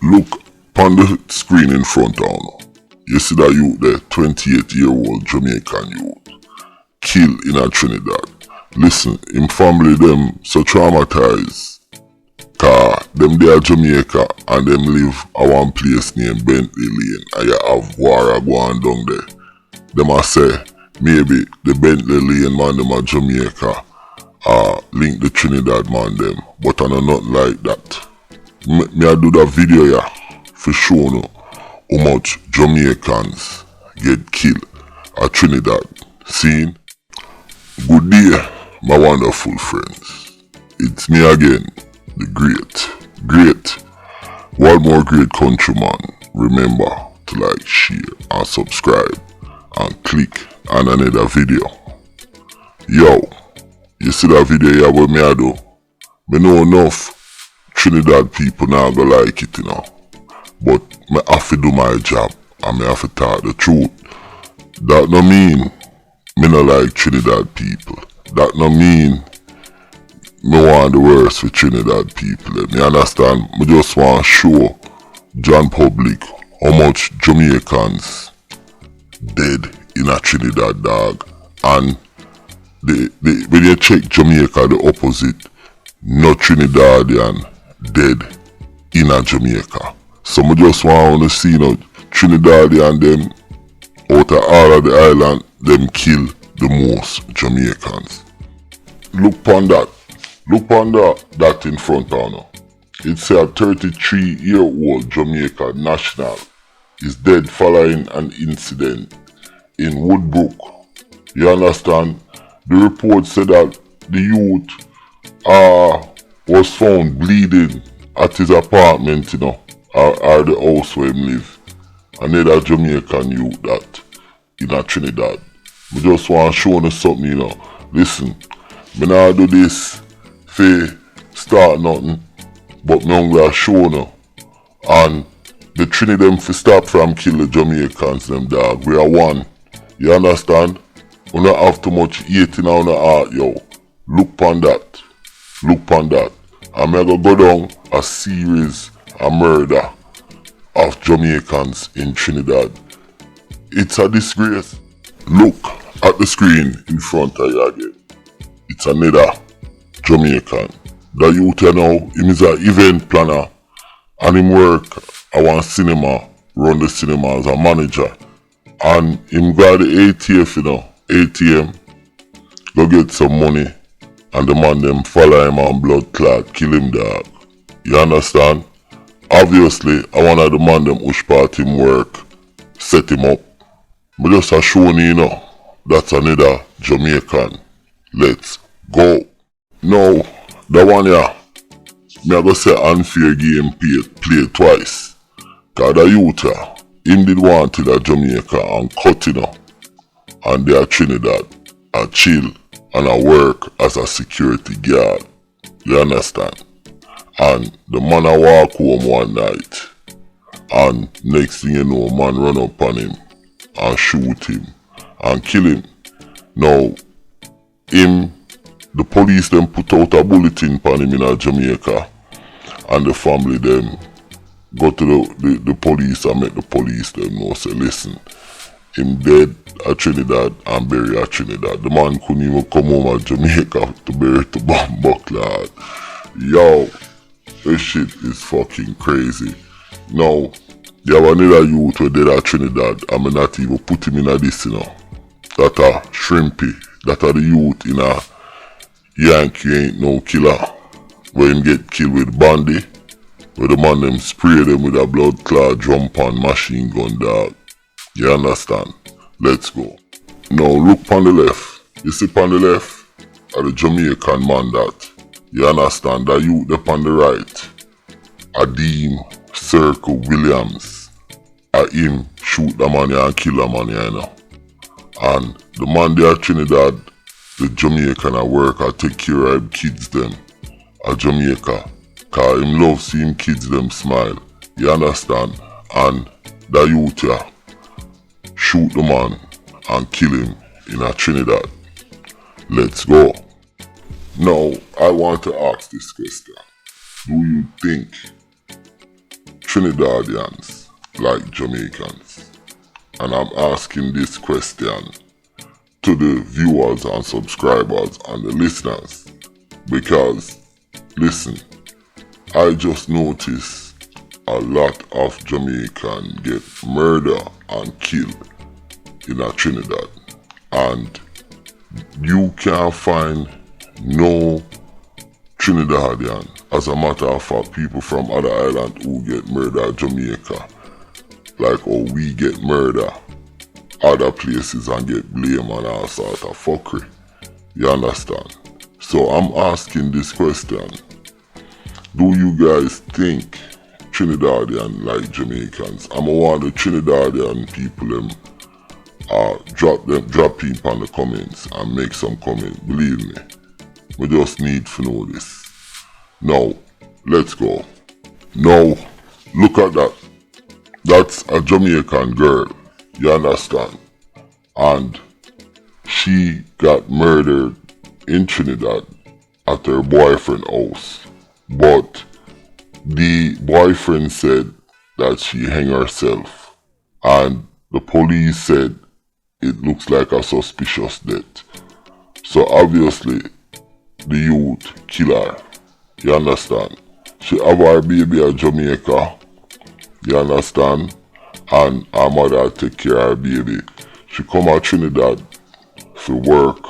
Look on the screen in front of you. You see that youth there, 28-year-old Jamaican youth, killed in a Trinidad. Listen, him family them so traumatized. Cause them they are Jamaica and them live at one place named Bentley Lane and you have war going down there. Them a say maybe the Bentley Lane man them are Jamaica link the Trinidad man them, but I know nothing like that. Me I do that video yeah for show no how much Jamaicans get killed at Trinidad. Seen? Good day, my wonderful friends. It's me again, the great, one more great countryman. Remember to like, share and subscribe and click on another video. Yo, you see that video here what me I do? Me know enough Trinidad people now go like it, you know. But me have to do my job and me have to talk the truth. That no mean me no like Trinidad people. That no mean me want the worst for Trinidad people. Me understand? Me just want to show John public how much Jamaicans dead in a Trinidad, dog. And when you check Jamaica, the opposite, no Trinidadian dead in a Jamaica. So I just want to see Trinidadian them out of all of the island, them kill the most Jamaicans. Look on that in front of you. It's a 33-year-old Jamaican national is dead following an incident in Woodbrook. You understand? The report said that the youth was found bleeding at his apartment, or the house where he live. Another Jamaican youth that in a Trinidad. We just want to show you something, Listen, me not do this for start nothing, but me only show you. And the Trini them for stop from kill the Jamaicans them, dog. We are one. You understand? We not have too much hate in our heart, yo. Look on that. I'm gonna go down a series of murder of Jamaicans in Trinidad. It's a disgrace. Look at the screen in front of you again. It's another Jamaican. The youth him is an event planner and him work at one cinema, run the cinema as a manager. And him got the ATM, go get some money and the man them follow him on blood clot, kill him, dog. You understand? Obviously, I want the man them push part him work, set him up. But just a show you, that's another Jamaican. Let's go. Now, the one here, me I go say unfair game play twice. Cause the youth him did want to the Jamaica and cut, and they are Trinidad, and chill, and I work as a security guard. You understand? And the man I walk home one night, and next thing you know, man run up on him and shoot him and kill him. Now, the police them put out a bulletin upon him in Jamaica, and the family them go to the police and make the police them know, say listen, him dead at Trinidad and buried at Trinidad. The man couldn't even come home at Jamaica to bury the bomb lad. Yo, this shit is fucking crazy. Now, you have another youth who dead at Trinidad, and me not even put him in a this, that a shrimpy, that are the youth in a Yankee ain't no killer, where him get killed with bandy, where the man them spray them with a blood clot drum pan machine gun, dog. You understand? Let's go. Now look on the left. You see on the left are the Jamaican man that. You understand? That youth up on the right. Adeem Circle Williams. Him shoot the man and kill the man, And the man there at Trinidad, the Jamaican at work, I take care of kids them at Jamaica. Cause him love seeing kids them smile. You understand? And the youth here shoot the man and kill him in a Trinidad. Let's go. Now, I want to ask this question. Do you think Trinidadians like Jamaicans? And I'm asking this question to the viewers and subscribers and the listeners because, listen, I just noticed a lot of Jamaicans get murdered and killed in Trinidad, and you can't find no Trinidadian. As a matter of fact, people from other islands who get murdered in Jamaica, like how we get murdered other places and get blame and all sort of fuckery. You understand? So I'm asking this question. Do you guys think Trinidadian like Jamaicans? I'm gonna want the Trinidadian people drop people in the comments and make some comment. Believe me, we just need to know this. Now, let's go. Now, look at that. That's a Jamaican girl. You understand? And she got murdered in Trinidad at her boyfriend's house. But the boyfriend said that she hung herself. And the police said it looks like a suspicious death. So obviously, the youth kill her. You understand? She have her baby at Jamaica. You understand? And her mother take care of her baby. She come to Trinidad for work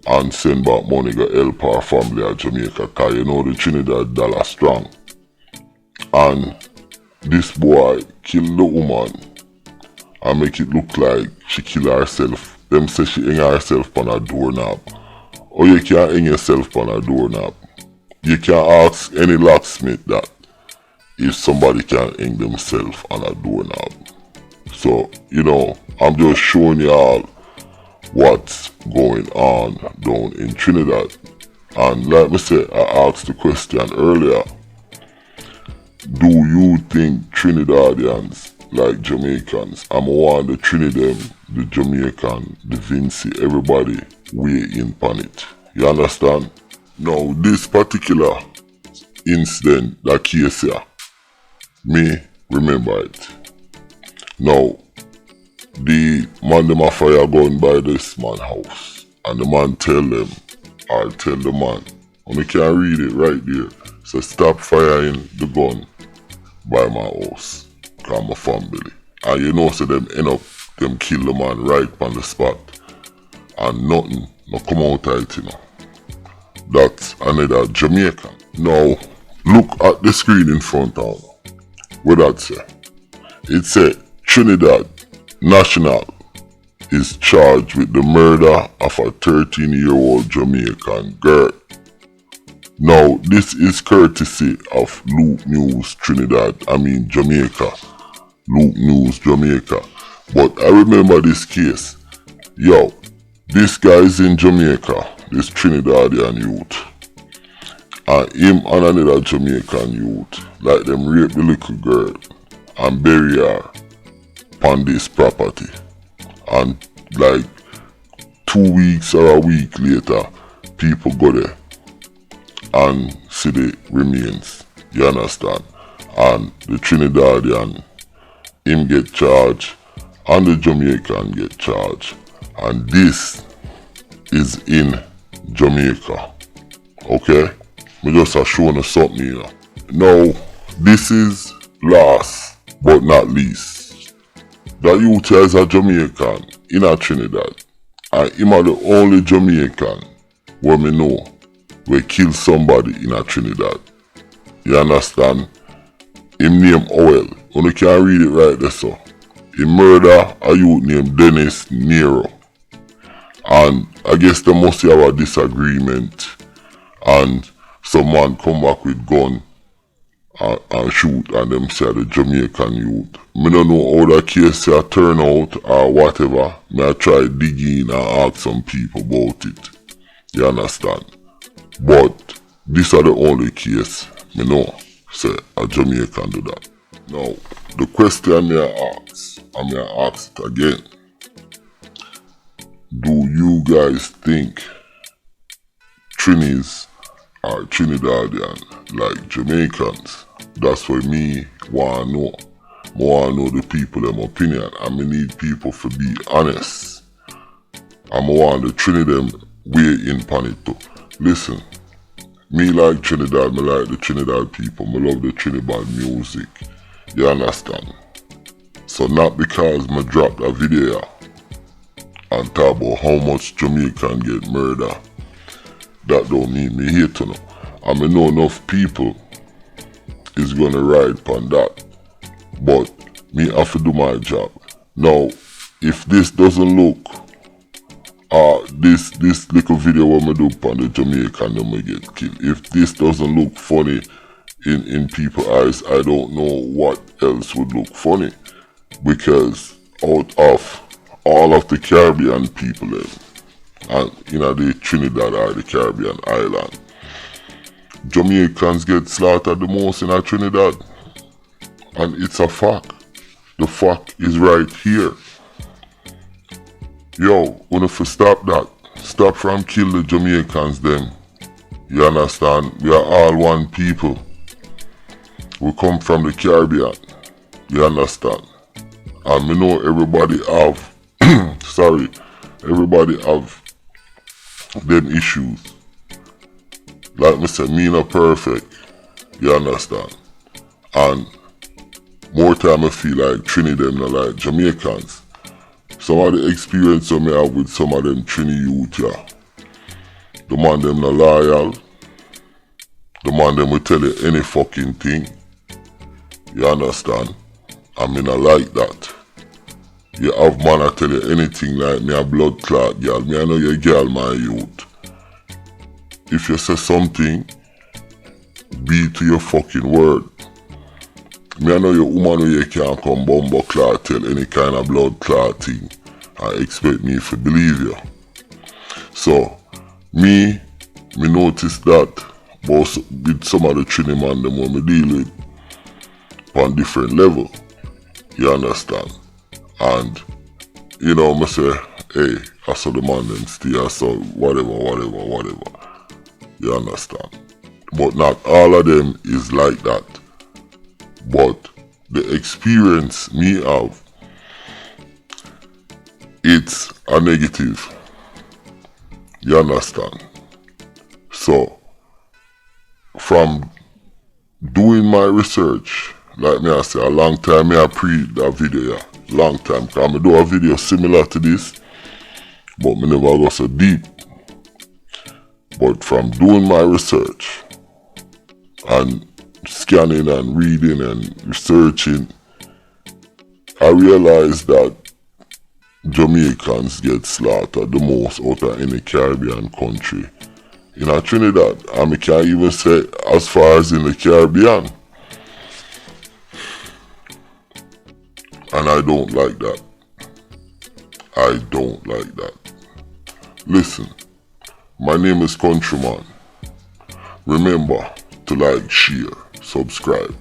and send back money to help her family at Jamaica, cause you know the Trinidad dollar strong. And this boy killed the woman and make it look like she killed herself. Them say she hang herself on a doorknob. Or you can't hang yourself on a doorknob. You can't ask any locksmith that if somebody can hang themselves on a doorknob. So, you know, I'm just showing y'all what's going on down in Trinidad. And like I said, I asked the question earlier, do you think Trinidadians like Jamaicans? I'm want the Trinidad, the Jamaican, the Vinci, everybody weigh in on it. You understand? Now, this particular incident, that case here, me remember it. Now, the man them a fire gun by this man's house, and the man tell them, or tell the man, and you can read it right there, so stop firing the gun by my house, cause my family. And you know, so them end up, them kill the man right on the spot, and nothing no come out of it, you know. That's another Jamaican. Now, look at the screen in front of you. What that say? It say Trinidad National is charged with the murder of a 13-year-old Jamaican girl. Now, this is courtesy of Loop News Jamaica. Loop News Jamaica. But I remember this case. Yo, this guy is in Jamaica, this Trinidadian youth. And him and another Jamaican youth, like them rape the little girl and bury her on this property. And like 2 weeks or a week later, people go there and see the remains. You understand? And the Trinidadian, him get charged and the Jamaican get charged. And this is in Jamaica. Okay? Me just a showing you something here. Now, this is last but not least. That youth is a Jamaican in a Trinidad. And him are the only Jamaican where me know we kill somebody in a Trinidad. You understand? Him name Oil. You can read it right there, so. He murder a youth named Dennis Nero. And I guess they must have a disagreement. And some man come back with gun and shoot, and them say the Jamaican youth. Me don't know how that case turn out or whatever. Me I try dig in and ask some people about it. You understand? But this are the only case me know say a Jamaican do that. Now, the question me I ask, and me I ask it again. Do you guys think Trinis are Trinidadian like Jamaicans? That's what me wanna know. I wanna know the people them opinion, and me need people to be honest. And I want the Trini them weigh in on it too. Listen, me like Trinidad, me like the Trinidad people, me love the Trinibad music. You understand? So not because me dropped a video and talk about how much Jamaican get murder, that don't mean me hate to know. And me know enough people is gonna ride upon that. But me have to do my job. Now, if this doesn't look, this little video what me do upon the Jamaican them me get killed. If this doesn't look funny in people's eyes, I don't know what else would look funny. Because out of all of the Caribbean people them, and the Trinidad or the Caribbean island, Jamaicans get slaughtered the most in Trinidad. And it's a fact. The fact is right here. Yo, we have to stop that. Stop from kill the Jamaicans them. You understand? We are all one people. We come from the Caribbean. You understand? And we know everybody have everybody have them issues. Like me say, me not perfect. You understand? And more time I feel like Trini them not like Jamaicans. Some of the experience I have with some of them Trini youth, yeah. The man them not loyal. The man them will tell you any fucking thing. You understand? I mean I like that. You have man I tell you anything like me a blood clot girl. Me I know your girl my youth. If you say something, be to your fucking word. Me I know your woman where you can't come bumbo clot tell any kind of blood clot thing and expect me to believe you. So me notice that but with some of the Trini man them when me deal with on different level. You understand? And me say, hey, I saw the man them still, I saw whatever. You understand? But not all of them is like that. But the experience me have, it's a negative. You understand? So, from doing my research, like me I say, a long time me I pre that video, yeah. Long time. Cause I do a video similar to this, but me never go so deep. But from doing my research and scanning and reading and researching, I realized that Jamaicans get slaughtered the most out of any Caribbean country. In Trinidad, and I can't even say as far as in the Caribbean. And I don't like that. I don't like that. Listen, my name is Countryman. Remember to like, share, subscribe,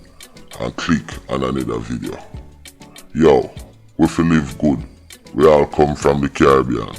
and click on another video. Yo, we feel live good. We all come from the Caribbean.